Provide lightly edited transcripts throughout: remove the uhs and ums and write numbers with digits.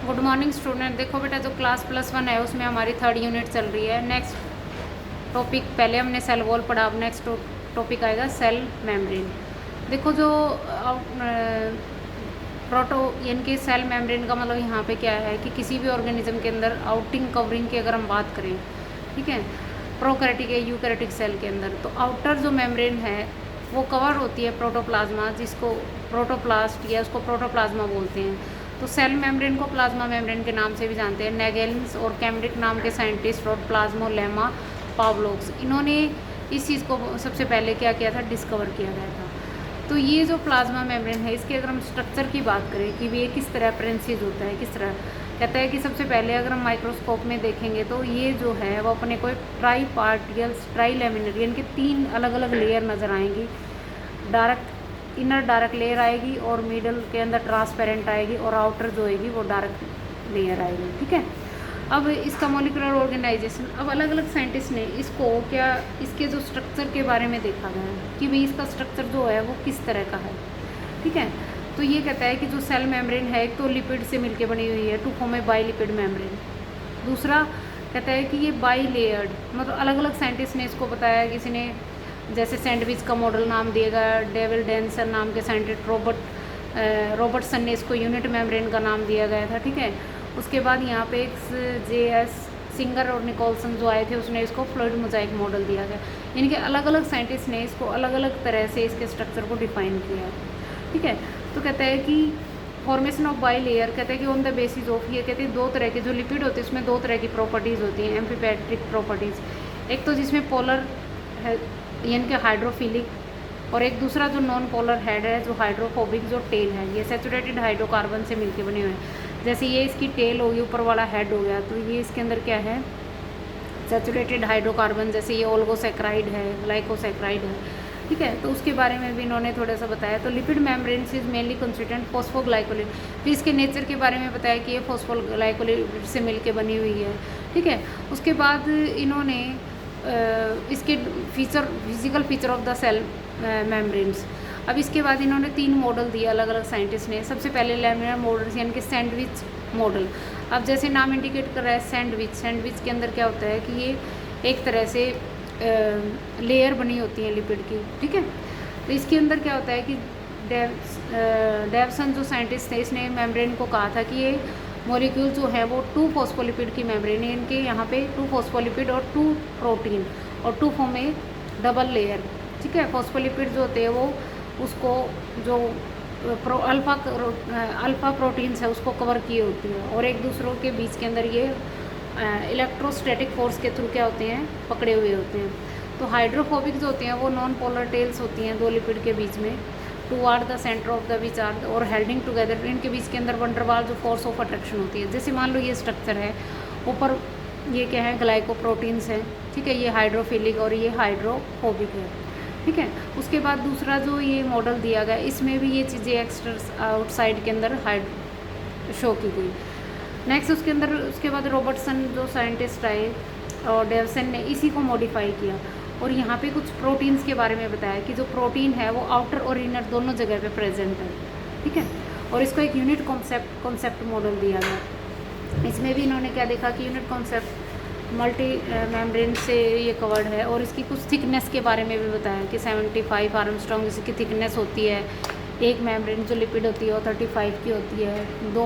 Good morning student. देखो बेटा, जो क्लास +1 है उसमें हमारी 3rd यूनिट चल रही है। नेक्स्ट टॉपिक, पहले हमने सेल वॉल पढ़ा, अब नेक्स्ट टॉपिक आएगा सेल मेम्ब्रेन। देखो जो प्रोटो यानी कि सेल मेम्ब्रेन का मतलब यहाँ पे क्या है कि किसी भी ऑर्गेनिज्म के अंदर आउटिंग कवरिंग की अगर हम बात करें, ठीक है, प्रोकैरियोटिक या यूकैरियोटिक सेल के अंदर, तो आउटर जो मेम्ब्रेन है वो कवर होती है प्रोटोप्लाज्मा, जिसको प्रोटोप्लास्ट या उसको प्रोटोप्लाज्मा बोलते हैं। तो सेल मेम्ब्रेन को प्लाज्मा मेम्ब्रेन के नाम से भी जानते हैं। नेगेल्स और कैम्ब्रिक नाम के साइंटिस्ट और प्लाज्मोलेमा पावलोव्स, इन्होंने इस चीज़ को सबसे पहले क्या किया था, डिस्कवर किया गया था। तो ये जो प्लाज्मा मेम्ब्रेन है, इसके अगर हम स्ट्रक्चर की बात करें कि ये किस तरह अप्रेंसिस होता है, किस तरह, कहता है कि सबसे पहले अगर हम माइक्रोस्कोप में देखेंगे तो ये जो है वो अपने को ट्राई पार्टिकल्स, ट्राई लेमिनर, यानी कि 3 अलग अलग लेयर नज़र आएंगी। डार्क इनर डार्क लेयर आएगी और मिडल के अंदर ट्रांसपेरेंट आएगी और आउटर जो आएगी वो डार्क लेयर आएगी, ठीक है। अब इसका मॉलिक्यूलर ऑर्गेनाइजेशन, अब अलग अलग साइंटिस्ट ने इसको क्या, इसके जो स्ट्रक्चर के बारे में देखा गया है कि भाई इसका स्ट्रक्चर जो है वो किस तरह का है, ठीक है। तो ये कहता है कि जो सेल मेम्ब्रेन है, एक तो लिपिड से मिलकर बनी हुई है, to form a bi lipid membrane. दूसरा कहता है कि ये बाई लेयर्ड, मतलब अलग अलग साइंटिस्ट ने इसको बताया। किसी ने जैसे सैंडविच का मॉडल नाम दिया गया, डेविल डेंसन नाम के साइंटिस्ट रॉबर्टसन ने इसको यूनिट मेम्ब्रेन का नाम दिया गया था, ठीक है। उसके बाद यहाँ पे एक JS सिंगर और निकोलसन जो आए थे, उसने इसको फ्लूइड मोजाइक मॉडल दिया गया। यानी कि अलग अलग साइंटिस्ट ने इसको अलग अलग तरह से इसके स्ट्रक्चर को डिफाइन किया, ठीक है। तो कहता है कि फॉर्मेशन ऑफ बाई लेयर, कहते हैं कि ऑन द बेसिस ऑफ, ये कहते हैं 2 तरह के जो लिपिड होते हैं उसमें 2 तरह की प्रॉपर्टीज़ होती हैं, एम्फीपैट्रिक प्रॉपर्टीज़। एक तो जिसमें पोलर है यानी कि हाइड्रोफिलिक, और एक दूसरा जो नॉन पोलर हेड है, जो हाइड्रोफोबिक जो टेल है, ये सैचुरेटेड हाइड्रोकार्बन से मिलके बने हुए हैं। जैसे ये इसकी टेल होगी, ऊपर वाला हेड हो गया, तो ये इसके अंदर क्या है, सैचुरेटेड हाइड्रोकार्बन। जैसे ये ओलिगोसैकेराइड है, ग्लाइकोसैकेराइड है, ठीक है। तो उसके बारे में भी इन्होंने थोड़ा सा बताया। तो lipid membranes is mainly constituent phosphoglycolipid, फिर इसके नेचर के बारे में बताया कि ये फॉस्फोग्लाइकोलिड से मिलके बनी हुई है, ठीक है। उसके बाद इन्होंने इसके physical feature of the cell membranes, अब इसके बाद इन्होंने 3 मॉडल दिए अलग अलग साइंटिस्ट ने। सबसे पहले लैमिनार मॉडल यानी कि सैंडविच मॉडल। अब जैसे नाम इंडिकेट कर रहा है सैंडविच, सैंडविच के अंदर क्या होता है कि ये एक तरह से लेयर बनी होती है लिपिड की, ठीक है। तो इसके अंदर क्या होता है कि डेवसन जो साइंटिस्ट थे, इसने मेम्ब्रेन को कहा था कि ये मॉलिक्यूल जो है वो 2 फॉस्फोलिपिड की मेम्ब्रेन है, इनके यहाँ पे 2 फॉस्फोलिपिड और 2 प्रोटीन और 2 फॉर्म ए डबल लेयर, ठीक है। फॉस्फोलिपिड जो होते हैं वो उसको जो अल्फ़ा प्रोटीन्स है उसको कवर किए होती है, और एक दूसरों के बीच के अंदर ये इलेक्ट्रोस्टैटिक फोर्स के थ्रू क्या होते हैं, पकड़े हुए होते हैं। तो हाइड्रोफोबिक जो होते हैं वो नॉन पोलर टेल्स होती हैं 2 लिपिड के बीच में, toward the centre of the which are और हेल्डिंग टुगेदर, इनके बीच के अंदर वंडरवाल जो फोर्स ऑफ अट्रैक्शन होती है। जैसे मान लो ये स्ट्रक्चर है, ऊपर ये क्या है, ग्लाइकोप्रोटीन्स है, ठीक है, ये हाइड्रोफिलिक और ये हाइड्रोफोबिक है, ठीक है। उसके बाद दूसरा जो ये मॉडल दिया गया, इसमें भी ये चीज़ें एक्स्ट्रा आउटसाइड के अंदर शो की गई। नेक्स्ट उसके अंदर, उसके बाद रॉबर्टसन जो साइंटिस्ट आए और डेवसन ने इसी को मॉडिफाई किया, और यहाँ पे कुछ प्रोटीन्स के बारे में बताया कि जो प्रोटीन है वो आउटर और इनर दोनों जगह पे प्रेजेंट है, ठीक है। और इसको एक यूनिट कॉन्सेप्ट मॉडल दिया गया। इसमें भी इन्होंने क्या देखा कि यूनिट कॉन्सेप्ट मल्टी मेम्ब्रेन से ये कवर्ड है, और इसकी कुछ थिकनेस के बारे में भी बताया कि 75 आर्मस्ट्रॉन्ग इसकी थिकनेस होती है। एक मेम्ब्रेन जो लिपिड होती है वो 35 की होती है, 2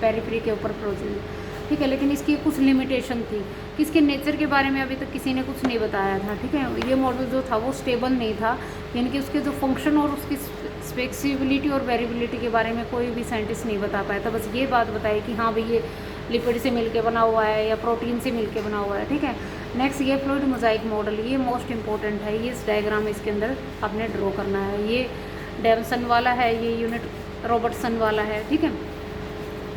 पेरिफेरी के ऊपर प्रोटीन, ठीक है। लेकिन इसकी कुछ लिमिटेशन थी कि इसके नेचर के बारे में अभी तक किसी ने कुछ नहीं बताया था, ठीक है। ये मॉडल जो था वो स्टेबल नहीं था, यानी कि उसके जो फंक्शन और उसकी फ्लेक्सिबिलिटी और वेरिएबिलिटी के बारे में कोई भी साइंटिस्ट नहीं बता पाया था। बस ये बात बताई कि हाँ भाई ये लिपिड से मिलके बना हुआ है या प्रोटीन से मिलके बना हुआ है, ठीक है। नेक्स्ट ये फ्लूइड मोजाइक मॉडल, ये मोस्ट इंपॉर्टेंट है। ये इस डायग्राम इसके अंदर आपने ड्रॉ करना है। ये डेवसन वाला है, ये यूनिट रॉबर्टसन वाला है, ठीक है।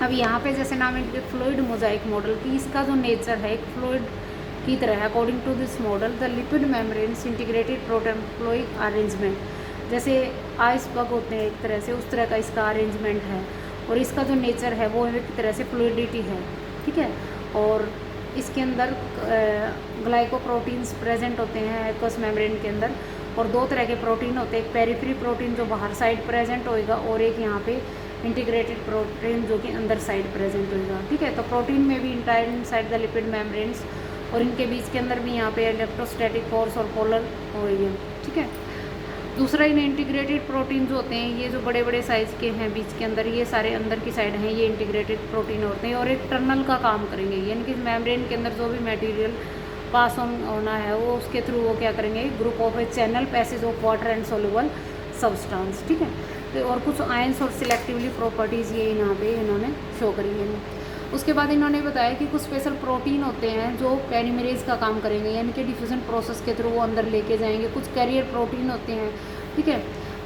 अब यहाँ पे जैसे नाम इनके फ्लूइड मोजाइक मॉडल की, इसका जो नेचर है एक फ्लूइड की तरह है। According to this model the lipid membranes integrated प्रोटोफ्लोइक अरेंजमेंट, जैसे आइसबर्ग होते हैं एक तरह से, उस तरह का इसका अरेंजमेंट है, और इसका जो नेचर है वो एक तरह से फ्लूइडिटी है, ठीक है। और इसके अंदर ग्लाइकोप्रोटीन्स प्रेजेंट होते हैं एक्वस मेम्ब्रेन के अंदर, और 2 तरह के प्रोटीन होते हैं, एक पेरिफेरी प्रोटीन जो बाहर साइड प्रेजेंट होएगा, और एक यहाँ पे इंटीग्रेटेड प्रोटीन जो कि अंदर साइड प्रेजेंट होगा, ठीक है। तो प्रोटीन में भी entire inside the lipid membranes, और इनके बीच के अंदर भी यहाँ पे इलेक्ट्रोस्टैटिक फोर्स और पोलर हो रही है, ठीक है। दूसरा, इन इंटीग्रेटेड प्रोटीन जो होते हैं ये जो बड़े बड़े साइज़ के हैं बीच के अंदर, ये सारे अंदर की साइड हैं, ये इंटीग्रेटेड प्रोटीन होते हैं और एक टनल का काम करेंगे, यानी कि मेम्ब्रेन के अंदर जो भी मटेरियल पास ऑन होना है वो उसके थ्रू वो क्या करेंगे, group of A channel passage of water and soluble substance, ठीक है। तो और कुछ आयंस और सिलेक्टिवली प्रॉपर्टीज़ ये यहाँ पे इन्होंने शो करी है। उसके बाद इन्होंने बताया कि कुछ स्पेशल प्रोटीन होते हैं जो पेनिमरेज का काम करेंगे, यानी कि डिफ्यूजन प्रोसेस के थ्रू वो अंदर लेके जाएंगे। कुछ कैरियर प्रोटीन होते हैं, ठीक है।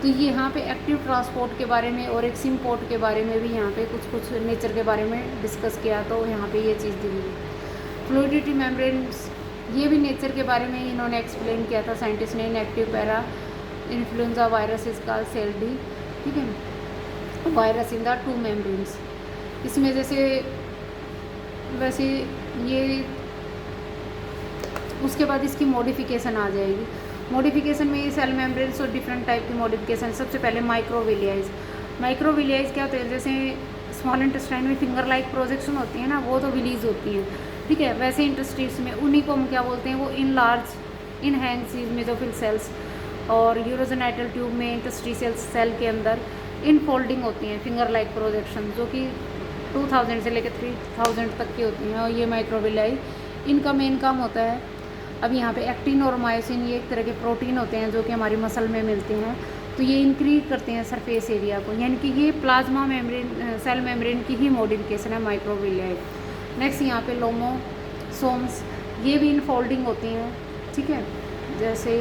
तो ये यहाँ पे एक्टिव ट्रांसपोर्ट के बारे में और एक सिम्पोर्ट के बारे में भी यहाँ पे कुछ नेचर के बारे में डिस्कस किया, तो यहाँ पे ये चीज़ दी हुई है। फ्लूइडिटी मेम्ब्रेन्स, ये भी नेचर के बारे में इन्होंने एक्सप्लेन किया था साइंटिस्ट ने। Inactive parainfluenza virus is called cell D, ठीक है, virus in the two membranes. इसमें जैसे वैसे ये उसके बाद इसकी मॉडिफिकेशन आ जाएगी। मॉडिफिकेशन में ये सेल मेम्ब्रेन्स और डिफरेंट टाइप की मॉडिफिकेशन। सबसे पहले माइक्रोविलियाइज। माइक्रोविलियाइज क्या होते हैं, जैसे स्मॉल इंटेस्टाइन में फिंगर लाइक प्रोजेक्शन होती है ना, वो तो विलीज होती हैं, ठीक है। वैसे इंटेस्टाइन्स में उन्हीं को हम क्या बोलते हैं, वो in large in Hanks mesophyll cells, और यूरोजेनाइटल ट्यूब में इंटेस्टिशियल सेल के अंदर इन फोल्डिंग होती हैं फिंगर लाइक प्रोजेक्शन, जो कि 2000 से लेकर 3000 तक की होती हैं। और ये माइक्रोविलाई, इनका मेन काम होता है, अब यहाँ पे एक्टिन और मायोसिन, ये एक तरह के प्रोटीन होते हैं जो कि हमारी मसल में मिलते हैं, तो ये इंक्रीज करते हैं सरफेस एरिया को, यानी कि ये प्लाज्मा मेम्ब्रेन सेल मेम्ब्रेन की ही मॉडिफिकेशन है माइक्रोविलाई। नेक्स्ट यहाँ पे लोमोसोम्स, ये भी इन फोल्डिंग होती हैं, ठीक है, जैसे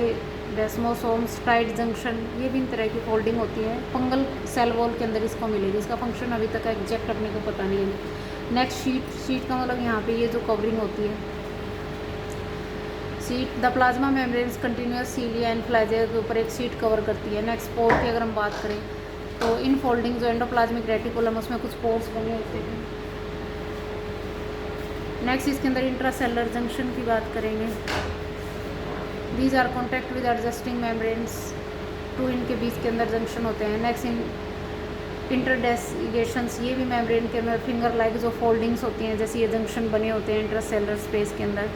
डेस्मोसोम्स, टाइट जंक्शन, ये भी इन तरह की फोल्डिंग होती है। फंगल सेल वॉल के अंदर इसको मिलेगी, इसका फंक्शन अभी तक एग्जैक्ट अपने को पता नहीं है। नेक्स्ट शीट का मतलब यहाँ पे ये जो कवरिंग होती है sheet, the plasma membranes continuous cilia and flagella के ऊपर एक शीट कवर करती है। नेक्स्ट पोर की अगर हम बात करें तो इन फोल्डिंग जो एंडोप्लाज्मिक रेटिकुलम, उसमें कुछ पोर्स बने होते हैं। नेक्स्ट इसके अंदर इंट्रासेलुलर जंक्शन की बात करेंगे। These are contact with adjusting membranes, to इनके बीच के अंदर जंक्शन होते हैं। नेक्स्ट इंटरडेसिगेशंस, ये भी मेम्ब्रेन के अंदर फिंगर लाइक जो फोल्डिंग्स होती हैं, जैसे ये जंक्शन बने होते हैं इंट्रासेलुलर स्पेस के अंदर,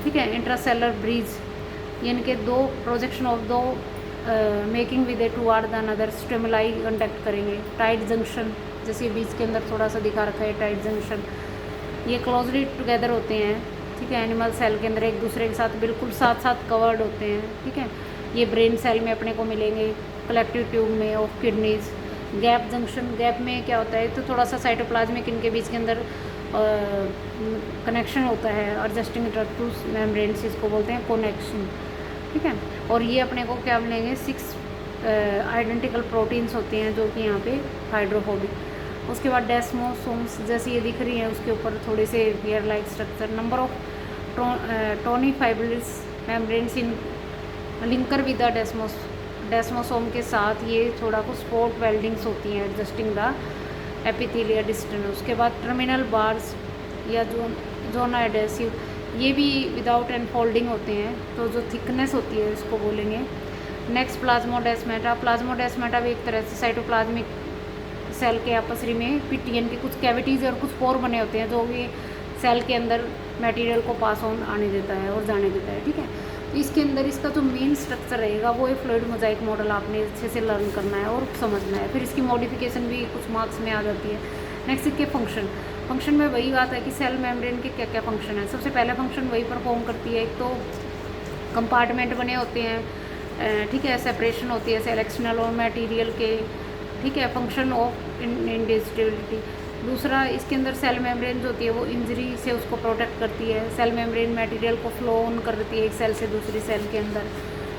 ठीक है। इंट्रासेलुलर ब्रीज, यानी कि दो प्रोजेक्शन ऑफ दो making with A toward the another stimuli conduct करेंगे। टाइट जंक्शन, जैसे ये बीच के अंदर थोड़ा सा दिखा रखा है टाइट जंक्शन, ये क्लोजली टुगेदर होते हैं, ठीक है। एनिमल सेल के अंदर एक दूसरे के साथ बिल्कुल साथ साथ कवर्ड होते हैं, ठीक है। ये ब्रेन सेल में अपने को मिलेंगे, कलेक्टिव ट्यूब में of kidneys. Gap junction, gap में क्या होता है, तो थोड़ा सा साइटोप्लाज्मिक इनके बीच के अंदर कनेक्शन होता है, एडजस्टिंग इंटरट्यूस मेम्ब्रेन्स इसको बोलते हैं कनेक्शन, ठीक है। और ये अपने को क्या मिलेंगे, 6 आइडेंटिकल प्रोटीन्स होते हैं जो कि यहाँ पे हाइड्रोफोबिक। उसके बाद डेस्मोसोम्स, जैसे ये दिख रही है उसके ऊपर थोड़े से hair like structure. Number of tonofibrils membranes in linker with the desmosome के साथ ये थोड़ा कुछ स्पोर्ट वेल्डिंग्स होती हैं एडजस्टिंग द एपिथेलिया डिस्टेंस। उसके बाद टर्मिनल बार्स या जोना एडेसिव, ये भी विदाउट एंड फोल्डिंग होते हैं, तो जो थिकनेस होती है उसको बोलेंगे। नेक्स्ट प्लाज्मोडेस्माटा, प्लाज्मोडेस्माटा भी एक तरह से साइटोप्लाज्मिक सेल के आपसरी में पिटियन के कुछ कैविटीज़ और कुछ पोर बने होते हैं जो कि सेल के अंदर मटेरियल को पास ऑन आने देता है और जाने देता है, ठीक है। तो इसके अंदर इसका जो मेन स्ट्रक्चर रहेगा वो एक फ्लूइड मोजाइक मॉडल आपने अच्छे से लर्न करना है और समझना है, फिर इसकी मॉडिफिकेशन भी कुछ मार्क्स में आ जाती है। नेक्स्ट इसके फंक्शन में वही बात है कि सेल मेम्ब्रेन के क्या क्या फंक्शन है। सबसे पहला फंक्शन वही परफॉर्म करती है, एक तो कंपार्टमेंट बने होते हैं, ठीक है, सेपरेशन होती है सेल एक्सटर्नल और मटेरियल के, ठीक है। फंक्शन ऑफ इंडिजिबिलिटी, दूसरा इसके अंदर सेल मेम्ब्रेन जो होती है वो इंजरी से उसको प्रोटेक्ट करती है। सेल मेम्ब्रेन मटेरियल को फ्लो ऑन करती है एक सेल से दूसरी सेल के अंदर,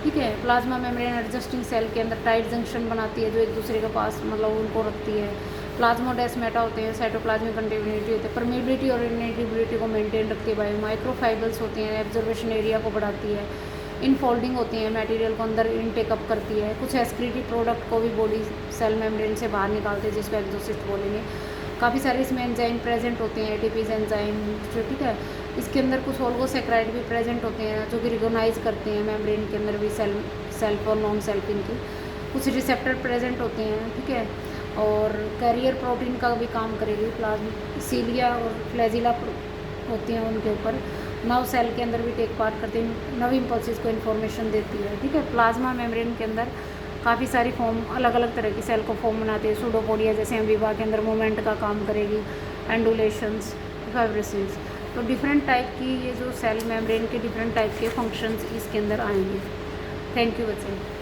ठीक है। प्लाज्मा मेम्ब्रेन एडजस्टिंग सेल के अंदर टाइट जंक्शन बनाती है जो एक दूसरे के पास मतलब उनको रखती है। प्लाज्मोडेस्माटा होते हैं, साइटोप्लाज्मिक कंटिन्यूटी होती है, परमेबिलिटी और इनेबिलिटी को मेंटेन रखती है। बायो माइक्रोफाइबर्स होते हैं, एब्जर्वेशन एरिया को बढ़ाती है। इनफोल्डिंग होती हैं, मटेरियल को अंदर इनटेकअप करती है। कुछ एक्सक्रीटिव प्रोडक्ट को भी बॉडी सेल मेम्ब्रेन से बाहर निकालते हैं जिसको एक्सोसिस्ट बोलेंगे। काफ़ी सारे इसमें एंजाइम प्रेजेंट होते हैं, एटीपीज एंजाइम, ठीक है। इसके अंदर कुछ ओलिगोसैकेराइड भी प्रेजेंट होते हैं जो कि रिकॉग्नाइज करते हैं मेम्ब्रेन के अंदर भी सेल्फ और नॉन सेल्फ इनकी। कुछ रिसेप्टर प्रेजेंट होते हैं, ठीक है। और कैरियर प्रोटीन का भी काम करेगी प्लाज्मा, सीलिया और फ्लैजिला होती हैं उनके ऊपर, नर्व सेल के अंदर भी टेक पार्ट करती है, नर्व इम्पल्सिस को इन्फॉर्मेशन देती है। ठीक है, प्लाज्मा मेम्ब्रेन के अंदर काफ़ी सारी फॉर्म, अलग अलग तरह की सेल को फॉर्म बनाते हैं। सूडोपोडिया जैसे अमीबा के अंदर मूवमेंट का काम करेगी, एंडुलेशंस, फाइब्रोसिस, तो डिफरेंट टाइप की ये जो सेल मेम्ब्रेन के डिफरेंट टाइप के फंक्शंस इसके अंदर आएंगे। थैंक यू बच्चे।